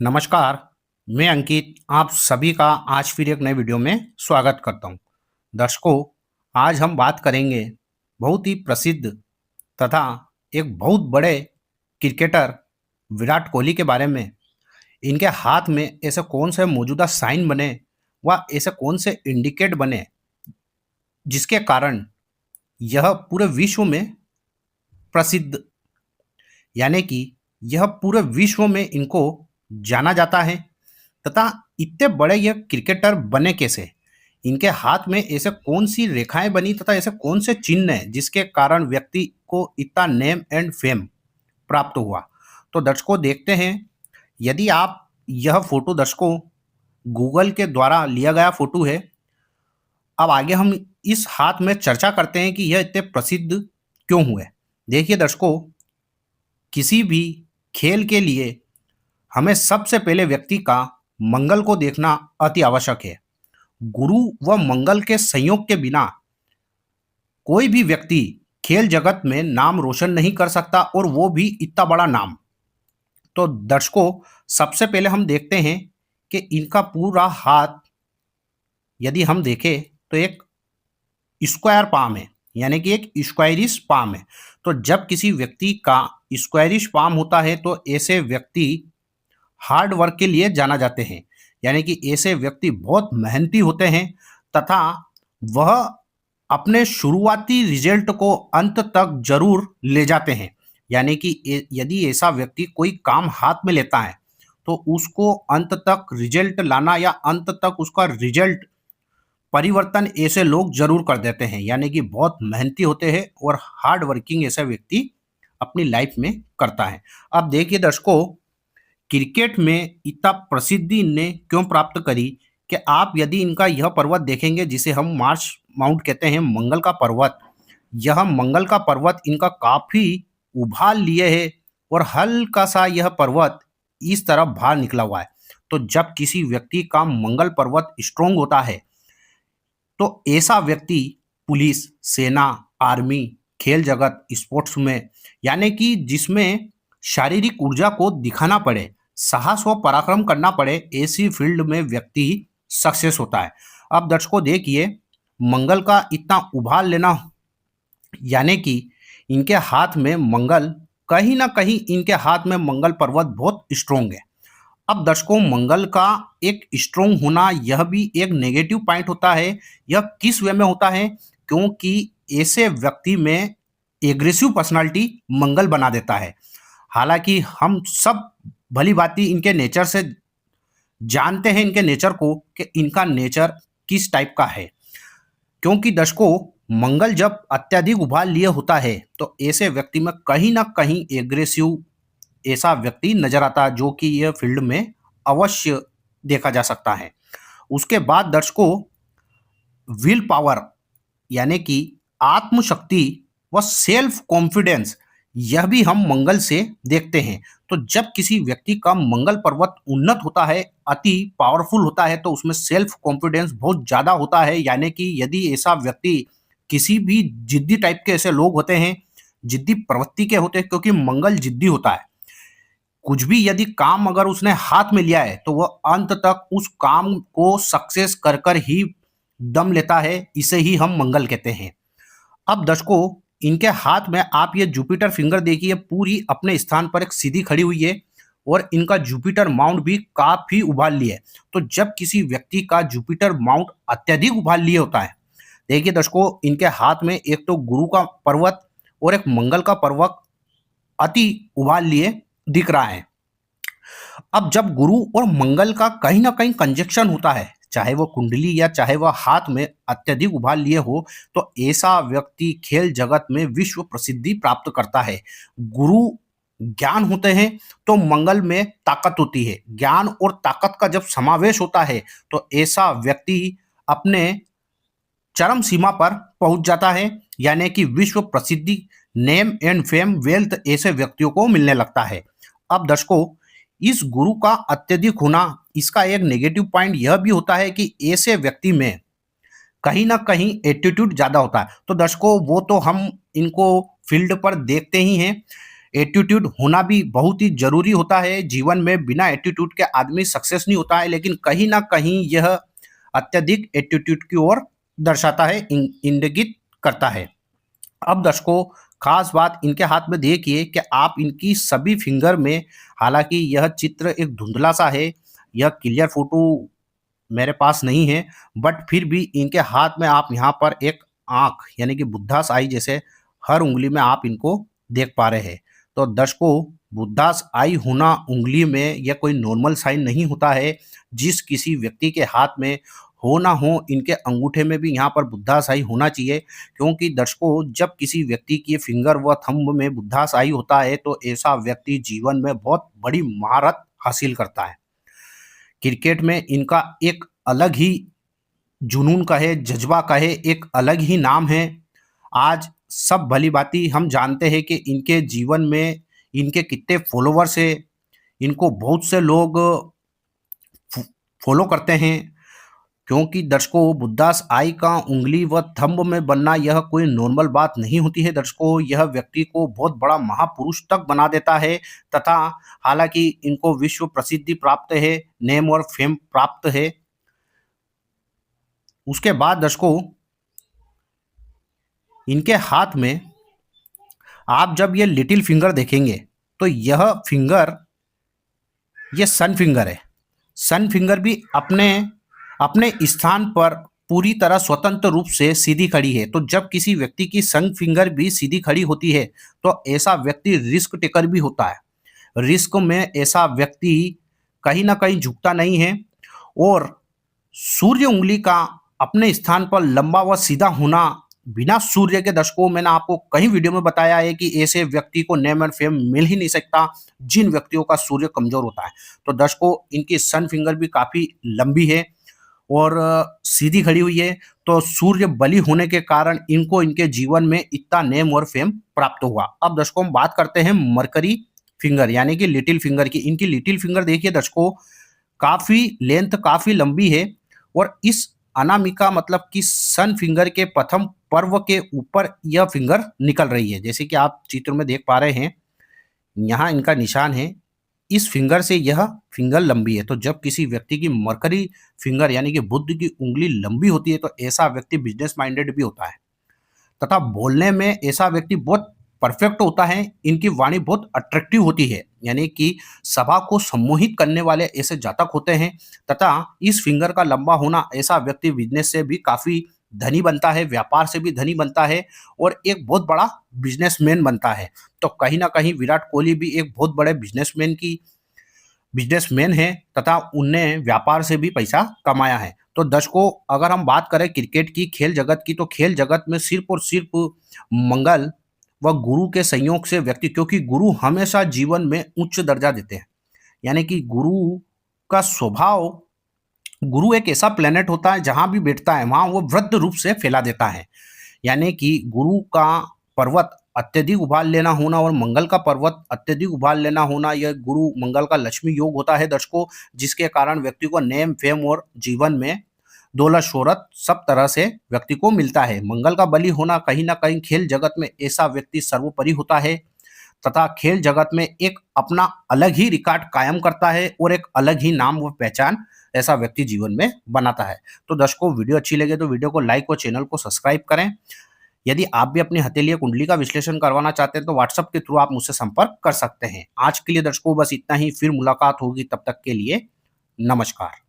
नमस्कार, मैं अंकित आप सभी का आज फिर एक नए वीडियो में स्वागत करता हूं। दर्शकों, आज हम बात करेंगे बहुत ही प्रसिद्ध तथा एक बहुत बड़े क्रिकेटर विराट कोहली के बारे में। इनके हाथ में ऐसे कौन से मौजूदा साइन बने व ऐसे कौन से इंडिकेट बने जिसके कारण यह पूरे विश्व में प्रसिद्ध यानी कि यह पूरे विश्व में इनको जाना जाता है तथा इतने बड़े ये क्रिकेटर बने कैसे। इनके हाथ में ऐसे कौन सी रेखाएं बनी तथा ऐसे कौन से चिन्ह हैं जिसके कारण व्यक्ति को इतना नेम एंड फेम प्राप्त हुआ। तो दर्शकों देखते हैं, यदि आप यह फोटो दर्शकों गूगल के द्वारा लिया गया फोटो है। अब आगे हम इस हाथ में चर्चा करते हैं कि यह इतने प्रसिद्ध क्यों हुए। देखिए दर्शकों, किसी भी खेल के लिए हमें सबसे पहले व्यक्ति का मंगल को देखना अति आवश्यक है। गुरु व मंगल के संयोग के बिना कोई भी व्यक्ति खेल जगत में नाम रोशन नहीं कर सकता, और वो भी इतना बड़ा नाम। तो दर्शकों, सबसे पहले हम देखते हैं कि इनका पूरा हाथ यदि हम देखें तो एक स्क्वायर पाम है, यानी कि एक स्क्वायरिश पाम है। तो जब किसी व्यक्ति का स्क्वायरिश पाम होता है तो ऐसे व्यक्ति हार्ड वर्क के लिए जाना जाते हैं, यानी कि ऐसे व्यक्ति बहुत मेहनती होते हैं तथा वह अपने शुरुआती रिजल्ट को अंत तक जरूर ले जाते हैं। यानी कि यदि ऐसा व्यक्ति कोई काम हाथ में लेता है तो उसको अंत तक रिजल्ट लाना या अंत तक उसका रिजल्ट परिवर्तन ऐसे लोग जरूर कर देते हैं, यानी कि बहुत मेहनती होते हैं और हार्ड वर्किंग ऐसा व्यक्ति अपनी लाइफ में करता है। अब देखिए दर्शकों, क्रिकेट में इतना प्रसिद्धि इनने क्यों प्राप्त करी कि आप यदि इनका यह पर्वत देखेंगे जिसे हम मार्स माउंट कहते हैं, मंगल का पर्वत। यह मंगल का पर्वत इनका काफी उभार लिए है और हल्का सा यह पर्वत इस तरफ बाहर निकला हुआ है। तो जब किसी व्यक्ति का मंगल पर्वत स्ट्रोंग होता है तो ऐसा व्यक्ति पुलिस, सेना, आर्मी, खेल जगत, स्पोर्ट्स में, यानी कि जिसमें शारीरिक ऊर्जा को दिखाना पड़े, साहस व पराक्रम करना पड़े, ऐसी फील्ड में व्यक्ति सक्सेस होता है। अब दर्शकों देखिए, मंगल का इतना उभार लेना, यानी कि इनके हाथ में मंगल, कहीं ना कहीं इनके हाथ में मंगल पर्वत बहुत स्ट्रोंग है। अब दर्शकों, मंगल का एक स्ट्रोंग होना यह भी एक नेगेटिव पॉइंट होता है। यह किस वे में होता है? क्योंकि ऐसे व्यक्ति में एग्रेसिव पर्सनालिटी मंगल बना देता है। हालांकि हम सब भली भांति इनके नेचर से जानते हैं, इनके नेचर को, कि इनका नेचर किस टाइप का है। क्योंकि दर्शकों, मंगल जब अत्यधिक उभार लिए होता है तो ऐसे व्यक्ति में कहीं ना कहीं एग्रेसिव ऐसा व्यक्ति नजर आता है, जो कि यह फील्ड में अवश्य देखा जा सकता है। उसके बाद दर्शकों, विल पावर, यानी कि आत्मशक्ति व सेल्फ कॉन्फिडेंस, यह भी हम मंगल से देखते हैं। तो जब किसी व्यक्ति का मंगल पर्वत उन्नत होता है, अति पावरफुल होता है, तो उसमें सेल्फ कॉन्फिडेंस बहुत ज्यादा होता है। यानी कि यदि ऐसा व्यक्ति, किसी भी जिद्दी टाइप के ऐसे लोग होते हैं, जिद्दी प्रवृत्ति के होते हैं, क्योंकि मंगल जिद्दी होता है। कुछ भी यदि काम अगर उसने हाथ में लिया है तो वह अंत तक उस काम को सक्सेस कर कर ही दम लेता है। इसे ही हम मंगल कहते हैं। अब दर्शकों, इनके हाथ में आप ये जुपिटर फिंगर देखिए, पूरी अपने स्थान पर एक सीधी खड़ी हुई है और इनका जुपिटर माउंट भी काफी उभार लिए है। तो जब किसी व्यक्ति का जुपिटर माउंट अत्यधिक उभार लिए होता है, देखिए दर्शकों, इनके हाथ में एक तो गुरु का पर्वत और एक मंगल का पर्वत अति उभार लिए दिख रहा है। अब जब गुरु और मंगल का कहीं ना कहीं कंजक्शन होता है, चाहे वो कुंडली या चाहे वह हाथ में अत्यधिक उभार लिए हो, तो ऐसा व्यक्ति खेल जगत में विश्व प्रसिद्धि प्राप्त करता है। गुरु ज्ञान होते हैं तो मंगल में ताकत होती है। ज्ञान और ताकत का जब समावेश होता है तो ऐसा व्यक्ति अपने चरम सीमा पर पहुंच जाता है, यानी कि विश्व प्रसिद्धि, नेम एंड फेम, वेल्थ ऐसे व्यक्तियों को मिलने लगता है। अब दर्शकों, इस गुरु का अत्यधिक होना, इसका एक नेगेटिव पॉइंट यह भी होता है कि ऐसे व्यक्ति में कहीं ना कहीं एटीट्यूड ज्यादा होता है। तो दर्शकों, वो तो हम इनको फील्ड पर देखते ही हैं। एटीट्यूड होना भी बहुत ही जरूरी होता है जीवन में। बिना एटीट्यूड के आदमी सक्सेस नहीं होता है, लेकिन कहीं ना कहीं यह अत्यधिक एटीट्यूड की ओर दर्शाता है, इंगित करता है। अब दर्शकों, खास बात इनके हाथ में देखिए कि आप इनकी सभी फिंगर में, हालांकि यह चित्र एक धुंधला सा है, यह क्लियर फोटो मेरे पास नहीं है, बट फिर भी इनके हाथ में आप यहाँ पर एक आंख यानी कि बुद्धास आई जैसे हर उंगली में आप इनको देख पा रहे हैं। तो दर्शकों, बुद्धास आई होना उंगली में यह कोई नॉर्मल साइन नहीं होता है। जिस किसी व्यक्ति के हाथ में हो ना हो, इनके अंगूठे में भी यहाँ पर बुद्धास आई होना चाहिए, क्योंकि दर्शकों, जब किसी व्यक्ति की फिंगर व थंब में बुद्धास आई होता है तो ऐसा व्यक्ति जीवन में बहुत बड़ी महारत हासिल करता है। क्रिकेट में इनका एक अलग ही जुनून कहे, जज्बा कहे, एक अलग ही नाम है। आज सब भली भांति हम जानते हैं कि इनके जीवन में इनके कितने फॉलोवर्स है, इनको बहुत से लोग फॉलो करते हैं। क्योंकि दर्शकों, बुद्धास आई का उंगली व थंब में बनना यह कोई नॉर्मल बात नहीं होती है। दर्शकों, यह व्यक्ति को बहुत बड़ा महापुरुष तक बना देता है, तथा हालांकि इनको विश्व प्रसिद्धि प्राप्त है, नेम और फेम प्राप्त है। उसके बाद दर्शकों, इनके हाथ में आप जब ये लिटिल फिंगर देखेंगे तो यह फिंगर, ये सन फिंगर है। सन फिंगर भी अपने अपने स्थान पर पूरी तरह स्वतंत्र रूप से सीधी खड़ी है। तो जब किसी व्यक्ति की सन फिंगर भी सीधी खड़ी होती है तो ऐसा व्यक्ति रिस्क टेकर भी होता है। रिस्क में ऐसा व्यक्ति कहीं ना कहीं झुकता नहीं है। और सूर्य उंगली का अपने स्थान पर लंबा व सीधा होना बिना सूर्य के, दर्शकों, मैंने आपको कई वीडियो में बताया है कि ऐसे व्यक्ति को नेम एंड फेम मिल ही नहीं सकता जिन व्यक्तियों का सूर्य कमजोर होता है। तो दर्शकों, इनकी सन फिंगर भी काफी लंबी है और सीधी खड़ी हुई है। तो सूर्य बलि होने के कारण इनको इनके जीवन में इतना नेम और फेम प्राप्त हुआ। अब दर्शकों, हम बात करते हैं मरकरी फिंगर यानी कि लिटिल फिंगर की। इनकी लिटिल फिंगर देखिए दर्शकों, काफी लेंथ काफी लंबी है और इस अनामिका मतलब कि सन फिंगर के प्रथम पर्व के ऊपर यह फिंगर निकल रही है। जैसे कि आप चित्र में देख पा रहे हैं, यहाँ इनका निशान है, इस फिंगर से यह फिंगर लंबी है। तो जब किसी व्यक्ति की मरकरी फिंगर यानी कि बुध की उंगली लंबी होती है तो ऐसा व्यक्ति बिजनेस माइंडेड भी होता है, तथा बोलने में ऐसा व्यक्ति बहुत परफेक्ट होता है। इनकी वाणी बहुत अट्रैक्टिव होती है, यानी कि सभा को सम्मोहित करने वाले ऐसे जातक होते हैं। तथा इस फिंगर का लंबा होना ऐसा व्यक्ति बिजनेस से भी काफी धनी बनता है, व्यापार से भी धनी बनता है और एक बहुत बड़ा बिजनेसमैन बनता है। तो कहीं ना कहीं विराट कोहली भी एक बहुत बड़े बिजनेसमैन है तथा उनने व्यापार से भी पैसा कमाया है। तो दर्शकों, अगर हम बात करें क्रिकेट की, खेल जगत की, तो खेल जगत में सिर्फ और सिर्फ मंगल व गुरु के संयोग से व्यक्ति, क्योंकि गुरु हमेशा जीवन में उच्च दर्जा देते हैं, यानी कि गुरु का स्वभाव, गुरु एक ऐसा प्लेनेट होता है जहां भी बैठता है वहां वो वृद्ध रूप से फैला देता है। यानी कि गुरु का पर्वत अत्यधिक उभार लेना होना और मंगल का पर्वत अत्यधिक उभार लेना होना, यह गुरु मंगल का लक्ष्मी योग होता है दर्शकों, जिसके कारण व्यक्ति को नेम फेम और जीवन में दौलत शोहरत सब तरह से व्यक्ति को मिलता है। मंगल का बलि होना कहीं ना कहीं खेल जगत में ऐसा व्यक्ति सर्वोपरि होता है तथा खेल जगत में एक अपना अलग ही रिकॉर्ड कायम करता है और एक अलग ही नाम व पहचान ऐसा व्यक्ति जीवन में बनाता है। तो दर्शकों, वीडियो अच्छी लगे तो वीडियो को लाइक और चैनल को सब्सक्राइब करें। यदि आप भी अपनी हथेली कुंडली का विश्लेषण करवाना चाहते हैं तो व्हाट्सएप के थ्रू आप मुझसे संपर्क कर सकते हैं। आज के लिए दर्शकों बस इतना ही, फिर मुलाकात होगी, तब तक के लिए नमस्कार।